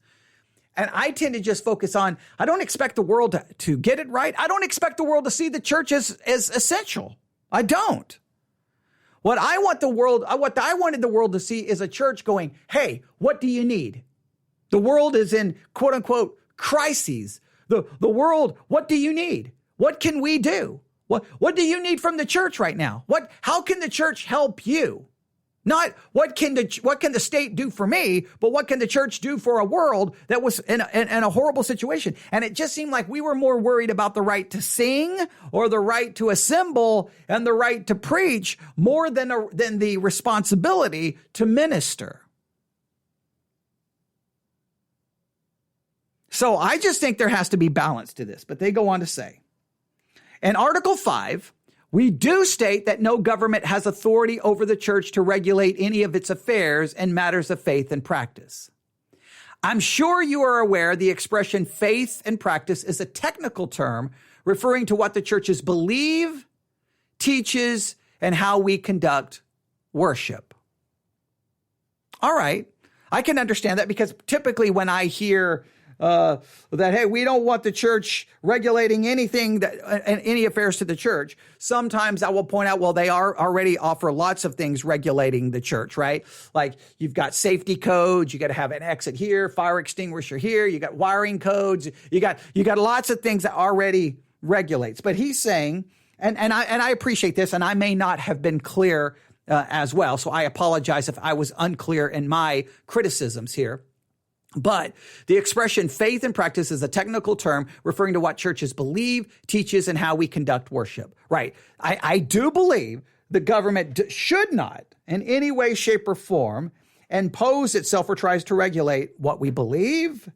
And I tend to just focus on, I don't expect the world to get it right. I don't expect the world to see the church as essential. I don't. What I wanted the world to see is a church going, hey, what do you need? The world is in quote unquote crises. The world, what do you need? What can we do? What do you need from the church right now? How can the church help you? Not what can the state do for me, but what can the church do for a world that was in a horrible situation? And it just seemed like we were more worried about the right to sing or the right to assemble and the right to preach more than the responsibility to minister. So I just think there has to be balance to this. But they go on to say, in Article 5, we do state that no government has authority over the church to regulate any of its affairs and matters of faith and practice. I'm sure you are aware the expression faith and practice is a technical term referring to what the churches believe, teaches, and how we conduct worship. All right. I can understand that because typically when I hear that, hey, we don't want the church regulating anything and any affairs to the church. Sometimes I will point out, well, they already offer lots of things regulating the church, right? Like you've got safety codes, you got to have an exit here, fire extinguisher here, you got wiring codes, you got lots of things that already regulates. But he's saying, and I appreciate this, and I may not have been clear as well, so I apologize if I was unclear in my criticisms here. But the expression faith and practice is a technical term referring to what churches believe, teaches, and how we conduct worship. Right. I do believe the government should not in any way, shape, or form impose itself or tries to regulate what we believe,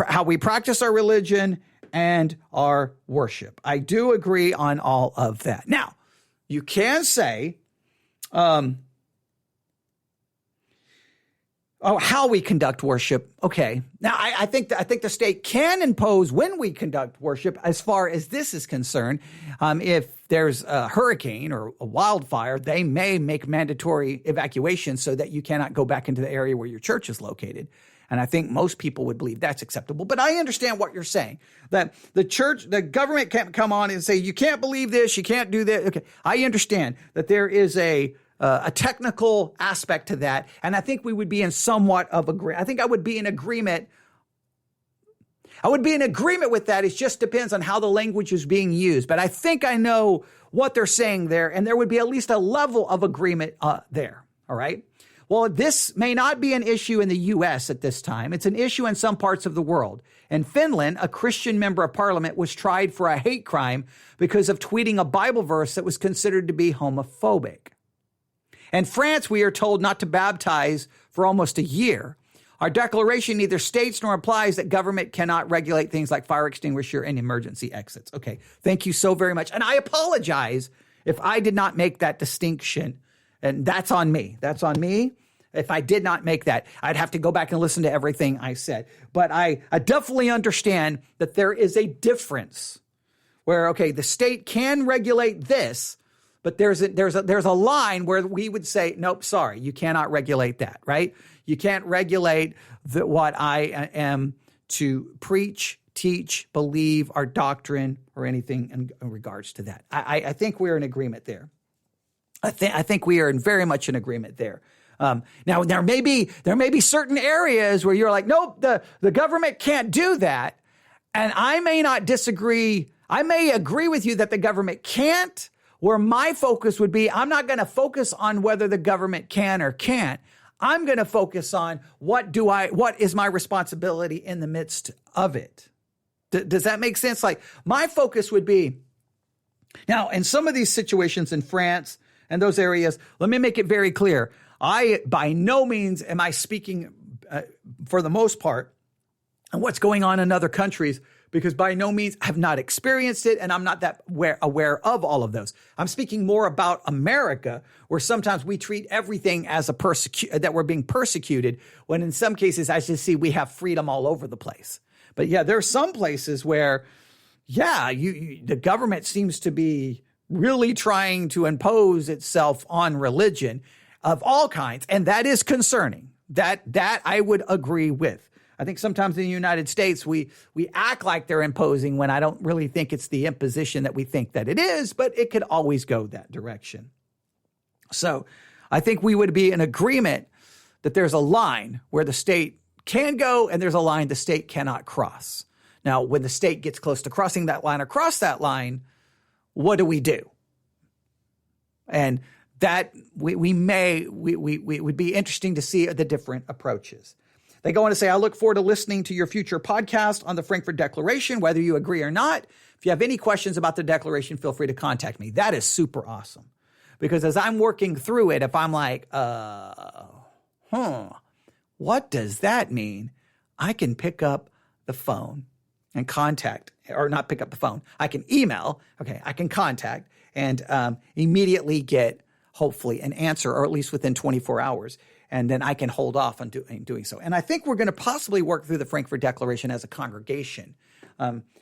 how we practice our religion, and our worship. I do agree on all of that. Now, you can say, how we conduct worship. Okay. Now, I think the state can impose when we conduct worship as far as this is concerned. If there's a hurricane or a wildfire, they may make mandatory evacuation so that you cannot go back into the area where your church is located. And I think most people would believe that's acceptable. But I understand what you're saying, that the government can't come on and say, you can't believe this, you can't do that. Okay. I understand that there is a technical aspect to that. And I think we would be in somewhat of agreement. I think I would be in agreement. I would be in agreement with that. It just depends on how the language is being used. But I think I know what they're saying there. And there would be at least a level of agreement there. All right. Well, this may not be an issue in the U.S. at this time. It's an issue in some parts of the world. In Finland, a Christian member of parliament was tried for a hate crime because of tweeting a Bible verse that was considered to be homophobic. In France, we are told not to baptize for almost a year. Our declaration neither states nor implies that government cannot regulate things like fire extinguisher and emergency exits. Okay, thank you so very much. And I apologize if I did not make that distinction. And that's on me. That's on me. If I did not make that, I'd have to go back and listen to everything I said. But I definitely understand that there is a difference where, okay, the state can regulate this, but there's a line where we would say, nope, sorry, you cannot regulate that, right? You can't regulate what I am to preach, teach, believe, our doctrine, or anything in regards to that. I think we're in agreement there. I think we are very much in agreement there. Now there may be certain areas where you're like, nope, the government can't do that, and I may not disagree. I may agree with you that the government can't. Where my focus would be, I'm not going to focus on whether the government can or can't. I'm going to focus on what is my responsibility in the midst of it. Does that make sense? Like, my focus would be, now in some of these situations in France and those areas, let me make it very clear. I by no means am I speaking for the most part on what's going on in other countries, because by no means have not experienced it, and I'm not that aware of all of those. I'm speaking more about America, where sometimes we treat everything as that we're being persecuted, when in some cases, as you see, we have freedom all over the place. But yeah, there are some places where, yeah, the government seems to be really trying to impose itself on religion of all kinds, and that is concerning. That I would agree with. I think sometimes in the United States, we act like they're imposing when I don't really think it's the imposition that we think that it is, but it could always go that direction. So I think we would be in agreement that there's a line where the state can go and there's a line the state cannot cross. Now, when the state gets close to crossing that line or cross that line, what do we do? And that we would be interesting to see the different approaches. They go on to say, I look forward to listening to your future podcast on the Frankfurt Declaration, whether you agree or not. If you have any questions about the Declaration, feel free to contact me. That is super awesome. Because as I'm working through it, if I'm like, what does that mean? I can pick up the phone and contact, or not pick up the phone. I can email, I can contact and immediately get, hopefully, an answer, or at least within 24 hours. And then I can hold off on doing so. And I think we're going to possibly work through the Frankfurt Declaration as a congregation,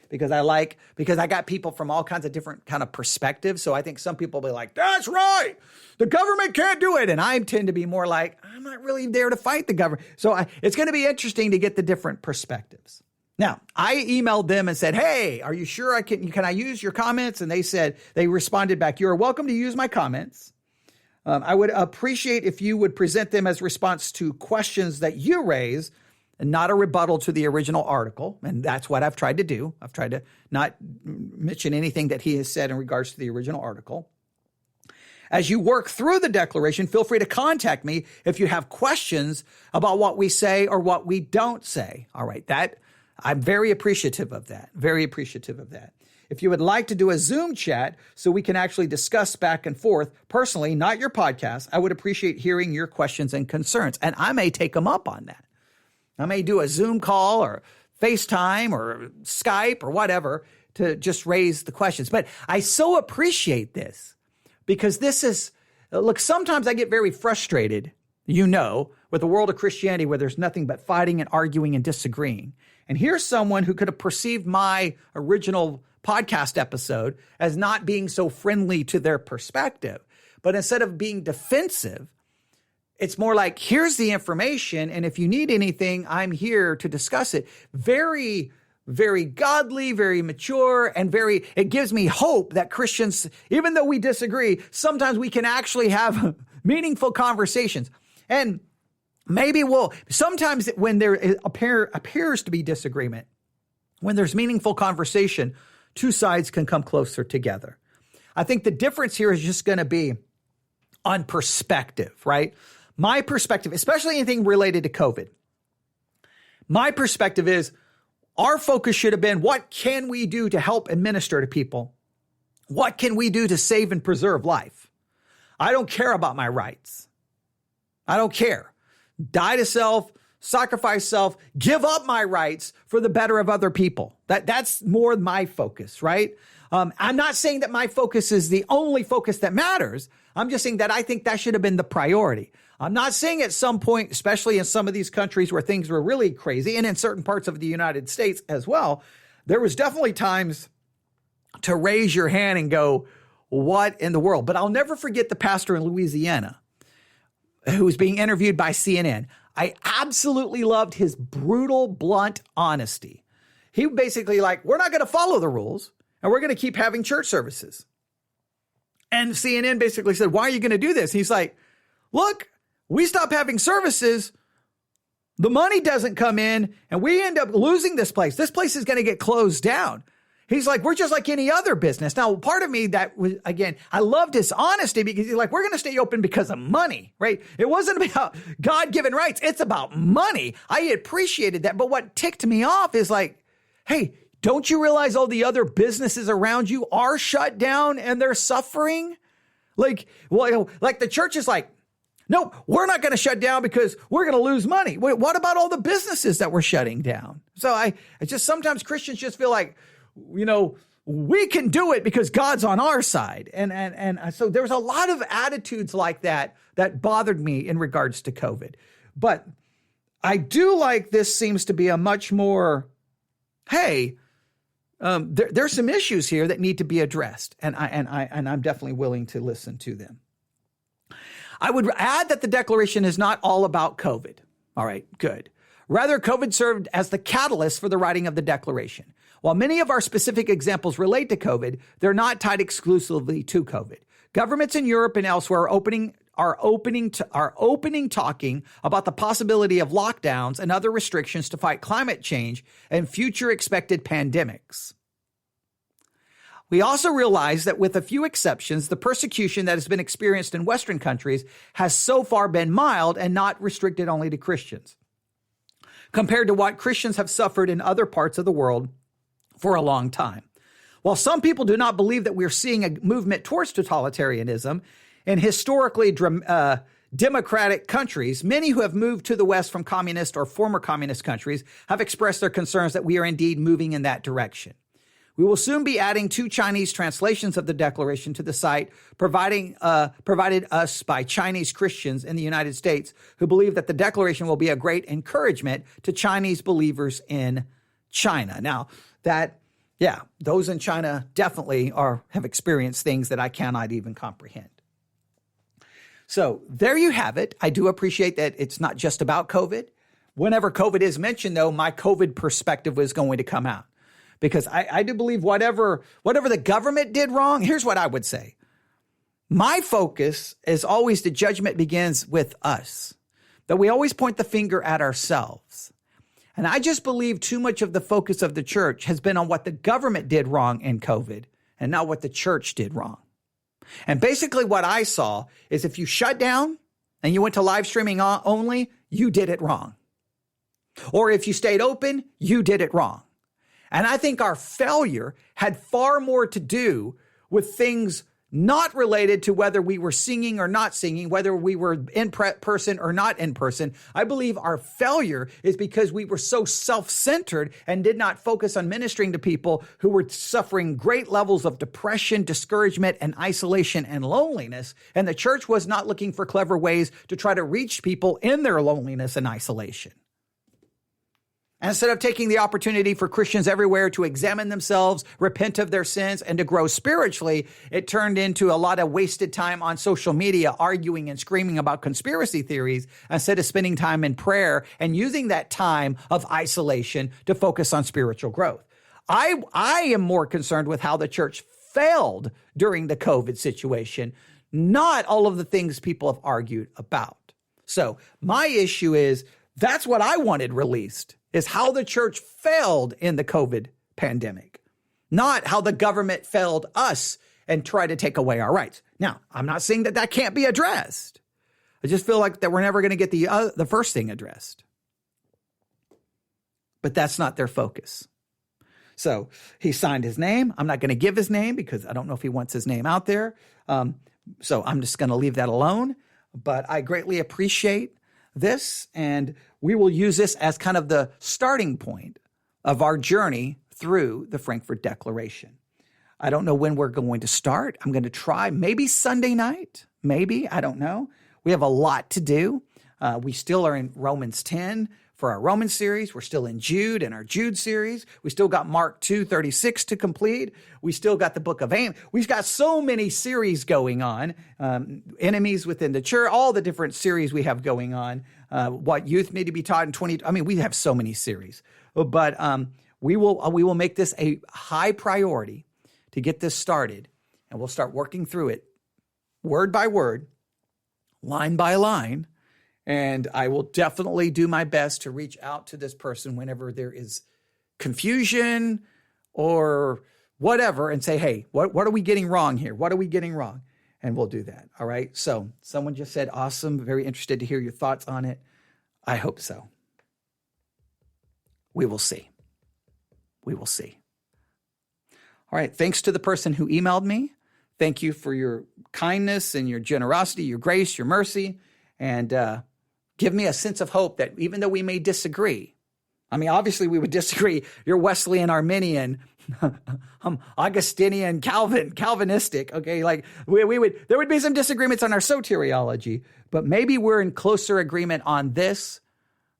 because I got people from all kinds of different kind of perspectives. So I think some people will be like, that's right, the government can't do it. And I tend to be more like, I'm not really there to fight the government. So it's going to be interesting to get the different perspectives. Now, I emailed them and said, hey, are you sure can I use your comments? And they responded back, you're welcome to use my comments. I would appreciate if you would present them as response to questions that you raise and not a rebuttal to the original article. And that's what I've tried to do. I've tried to not mention anything that he has said in regards to the original article. As you work through the declaration, feel free to contact me if you have questions about what we say or what we don't say. All right, I'm very appreciative of that. Very appreciative of that. If you would like to do a Zoom chat so we can actually discuss back and forth personally, not your podcast, I would appreciate hearing your questions and concerns. And I may take them up on that. I may do a Zoom call or FaceTime or Skype or whatever to just raise the questions. But I so appreciate this because look, sometimes I get very frustrated, with the world of Christianity where there's nothing but fighting and arguing and disagreeing. And here's someone who could have perceived my original podcast episode as not being so friendly to their perspective. But instead of being defensive, it's more like, here's the information, and if you need anything, I'm here to discuss it. Very, very godly, very mature, and it gives me hope that Christians, even though we disagree, sometimes we can actually have meaningful conversations. And maybe sometimes when there appears to be disagreement, when there's meaningful conversation, two sides can come closer together. I think the difference here is just going to be on perspective, right? My perspective, especially anything related to COVID, my perspective is our focus should have been, what can we do to help and minister to people? What can we do to save and preserve life? I don't care about my rights. I don't care. Die to self, sacrifice self, give up my rights for the better of other people. That's more my focus, right? I'm not saying that my focus is the only focus that matters. I'm just saying that I think that should have been the priority. I'm not saying at some point, especially in some of these countries where things were really crazy, and in certain parts of the United States as well, there was definitely times to raise your hand and go, what in the world? But I'll never forget the pastor in Louisiana who was being interviewed by CNN. I absolutely loved his brutal, blunt honesty. He basically we're not going to follow the rules and we're going to keep having church services. And CNN basically said, why are you going to do this? He's like, look, we stop having services, the money doesn't come in, and we end up losing this place. This place is going to get closed down. He's like, we're just like any other business. Now, part of me that was, again, I loved his honesty because he's like, we're going to stay open because of money, right? It wasn't about God-given rights. It's about money. I appreciated that. But what ticked me off is like, hey, don't you realize all the other businesses around you are shut down and they're suffering? Like the church is like, no, we're not going to shut down because we're going to lose money. Wait, what about all the businesses that we're shutting down? So I just sometimes Christians just feel like, we can do it because God's on our side. And so there was a lot of attitudes like that bothered me in regards to COVID. But I do like this seems to be a much more, hey, there's some issues here that need to be addressed. And I'm definitely willing to listen to them. I would add that the declaration is not all about COVID. All right, good. Rather, COVID served as the catalyst for the writing of the declaration. While many of our specific examples relate to COVID, they're not tied exclusively to COVID. Governments in Europe and elsewhere are opening talking about the possibility of lockdowns and other restrictions to fight climate change and future expected pandemics. We also realize that with a few exceptions, the persecution that has been experienced in Western countries has so far been mild and not restricted only to Christians, compared to what Christians have suffered in other parts of the world for a long time. While some people do not believe that we're seeing a movement towards totalitarianism in historically democratic countries, many who have moved to the West from communist or former communist countries have expressed their concerns that we are indeed moving in that direction. We will soon be adding 2 Chinese translations of the Declaration to the site, provided us by Chinese Christians in the United States who believe that the Declaration will be a great encouragement to Chinese believers in China. Now, those in China definitely have experienced things that I cannot even comprehend. So there you have it. I do appreciate that it's not just about COVID. Whenever COVID is mentioned, though, my COVID perspective was going to come out. Because I do believe whatever the government did wrong, here's what I would say. My focus is always the judgment begins with us, that we always point the finger at ourselves. And I just believe too much of the focus of the church has been on what the government did wrong in COVID and not what the church did wrong. And basically what I saw is if you shut down and you went to live streaming only, you did it wrong. Or if you stayed open, you did it wrong. And I think our failure had far more to do with things not related to whether we were singing or not singing, whether we were in person or not in person. I believe our failure is because we were so self-centered and did not focus on ministering to people who were suffering great levels of depression, discouragement, and isolation and loneliness. And the church was not looking for clever ways to try to reach people in their loneliness and isolation. And instead of taking the opportunity for Christians everywhere to examine themselves, repent of their sins, and to grow spiritually, it turned into a lot of wasted time on social media arguing and screaming about conspiracy theories instead of spending time in prayer and using that time of isolation to focus on spiritual growth. I am more concerned with how the church failed during the COVID situation, not all of the things people have argued about. So my issue is that's what I wanted released. Is how the church failed in the COVID pandemic, not how the government failed us and tried to take away our rights. Now, I'm not saying that can't be addressed. I just feel like that we're never going to get the first thing addressed. But that's not their focus. So he signed his name. I'm not going to give his name because I don't know if he wants his name out there. So I'm just going to leave that alone. But I greatly appreciate this, and we will use this as kind of the starting point of our journey through the Frankfurt Declaration. I don't know when we're going to start. I'm going to try maybe Sunday night, maybe, I don't know. We have a lot to do. We still are in Romans 10 for our Roman series. We're still in Jude and our Jude series. We still got Mark 2:36 to complete. We still got the book of Amos. We've got so many series going on, enemies within the church, all the different series we have going on, what youth need to be taught in 20. I mean, we have so many series, but we will make this a high priority to get this started, and we'll start working through it word by word, line by line, and I will definitely do my best to reach out to this person whenever there is confusion or whatever and say, hey, what are we getting wrong here? What are we getting wrong? And we'll do that. All right. So someone just said, awesome. Very interested to hear your thoughts on it. I hope so. We will see. We will see. All right. Thanks to the person who emailed me. Thank you for your kindness and your generosity, your grace, your mercy, and give me a sense of hope that even though we may disagree, I mean, obviously we would disagree. You're Wesleyan, Arminian, Augustinian, Calvinistic. Okay, like there would be some disagreements on our soteriology, but maybe we're in closer agreement on this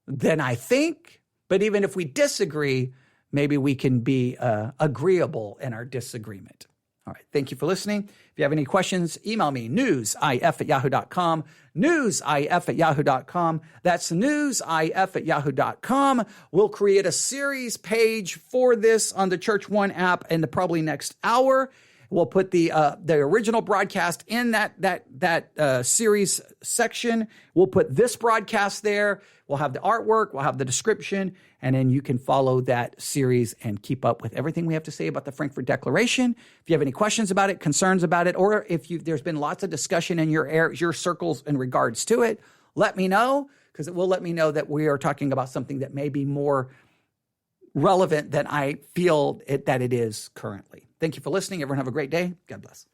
than I think. But even if we disagree, maybe we can be agreeable in our disagreement. All right. Thank you for listening. If you have any questions, email me, newsif@yahoo.com, newsif@yahoo.com. That's newsif@yahoo.com. We'll create a series page for this on the Church One app in the probably next hour. We'll put the original broadcast in that series section. We'll put this broadcast there. We'll have the artwork. We'll have the description. And then you can follow that series and keep up with everything we have to say about the Frankfurt Declaration. If you have any questions about it, concerns about it, or if there's been lots of discussion in your circles in regards to it, let me know, because it will let me know that we are talking about something that may be more relevant than I feel that it is currently. Thank you for listening. Everyone have a great day. God bless.